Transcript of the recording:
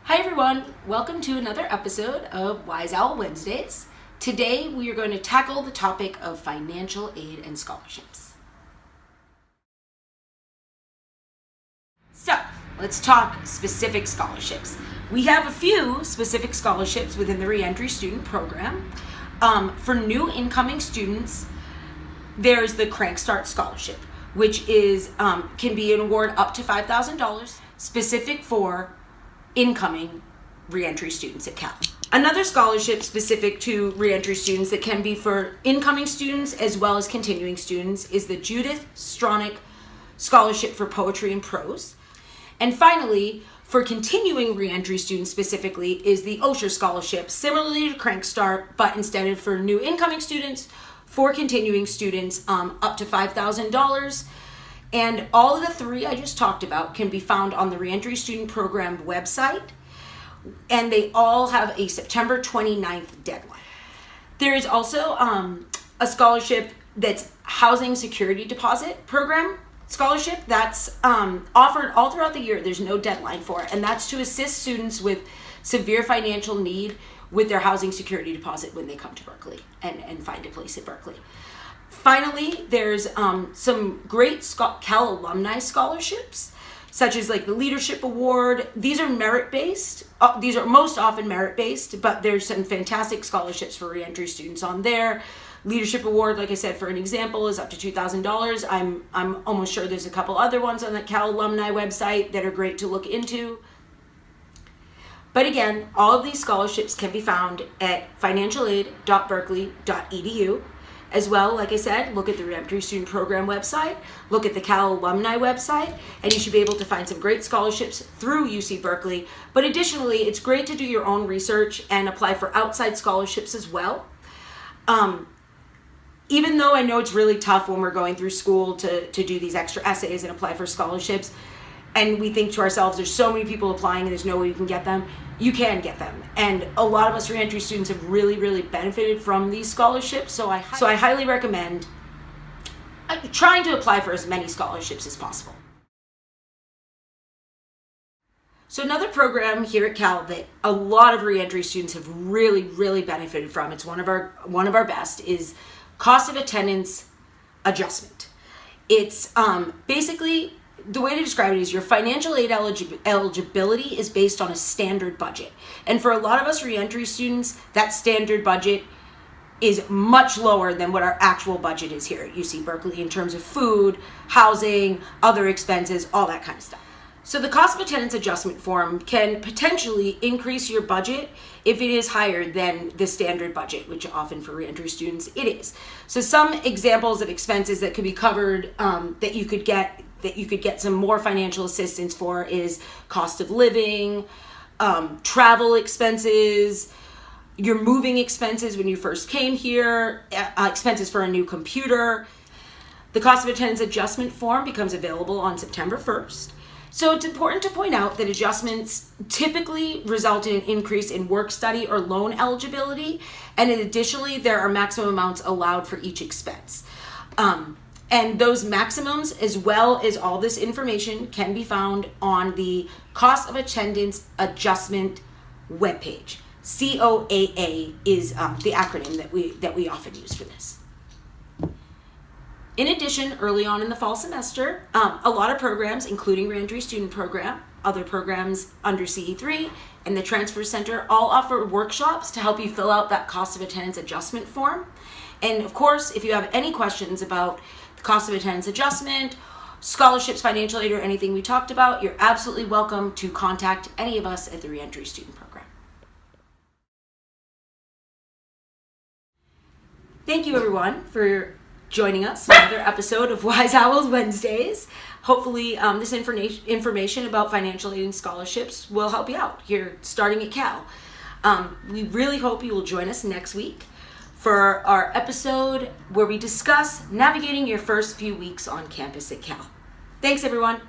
Hi everyone, welcome to another episode of Wise Owl Wednesdays. Today we are going to tackle the topic of financial aid and scholarships. So let's talk specific scholarships. We have a few specific scholarships within the Re-entry Student Program. For new incoming students, there's the Crank Start Scholarship, which is can be an award up to $5,000, specific for incoming re-entry students at Cal. Another scholarship specific to re-entry students that can be for incoming students as well as continuing students is the Judith Stronach Scholarship for Poetry and Prose. And finally, for continuing re-entry students specifically is the Osher Scholarship, similarly to Crank Start, but instead of for new incoming students, for continuing students, up to $5,000. And all of the three I just talked about can be found on the Re-entry Student Program website, and they all have a September 29th deadline. There is also a scholarship that's Housing Security Deposit Program scholarship that's offered all throughout the year. There's no deadline for it, and that's to assist students with severe financial need with their housing security deposit when they come to Berkeley and find a place at Berkeley. Finally, there's some great Cal alumni scholarships, such as like the Leadership Award. These are merit-based. These are most often merit-based, but there's some fantastic scholarships for re-entry students on there. Leadership Award, like I said, for an example, is up to $2,000. I'm almost sure there's a couple other ones on the Cal alumni website that are great to look into. But again, all of these scholarships can be found at financialaid.berkeley.edu. As well, like I said, look at the Re-entry Student Program website, look at the Cal alumni website, and you should be able to find some great scholarships through UC Berkeley. But additionally, it's great to do your own research and apply for outside scholarships as well. Even though I know it's really tough when we're going through school to do these extra essays and apply for scholarships, and we think to ourselves, there's so many people applying and there's no way you can get them, you can get them. And a lot of us re-entry students have really benefited from these scholarships, so I highly recommend trying to apply for as many scholarships as possible. So another program here at Cal that a lot of re-entry students have really benefited from, it's one of our best, is cost of attendance adjustment. It's basically, the way to describe it is your financial aid eligibility is based on a standard budget. And for a lot of us re-entry students, that standard budget is much lower than what our actual budget is here at UC Berkeley in terms of food, housing, other expenses, all that kind of stuff. So the cost of attendance adjustment form can potentially increase your budget if it is higher than the standard budget, which often for re-entry students it is. So some examples of expenses that could be covered that you could get some more financial assistance for is cost of living, travel expenses, your moving expenses when you first came here, expenses for a new computer. The cost of attendance adjustment form becomes available on September 1st. So it's important to point out that adjustments typically result in an increase in work study or loan eligibility, and additionally there are maximum amounts allowed for each expense. And those maximums, as well as all this information, can be found on the Cost of Attendance Adjustment webpage. COAA is the acronym that we often use for this. In addition, early on in the fall semester, a lot of programs, including Re-entry Student Program, other programs under CE3, and the Transfer Center all offer workshops to help you fill out that Cost of Attendance Adjustment form. And of course, if you have any questions about the cost of attendance adjustment, scholarships, financial aid, or anything we talked about, you're absolutely welcome to contact any of us at the Re-entry Student Program. Thank you everyone for joining us in another episode of Wise Owls Wednesdays. Hopefully this information about financial aid and scholarships will help you out here starting at Cal. We really hope you will join us next week for our episode where we discuss navigating your first few weeks on campus at Cal. Thanks everyone.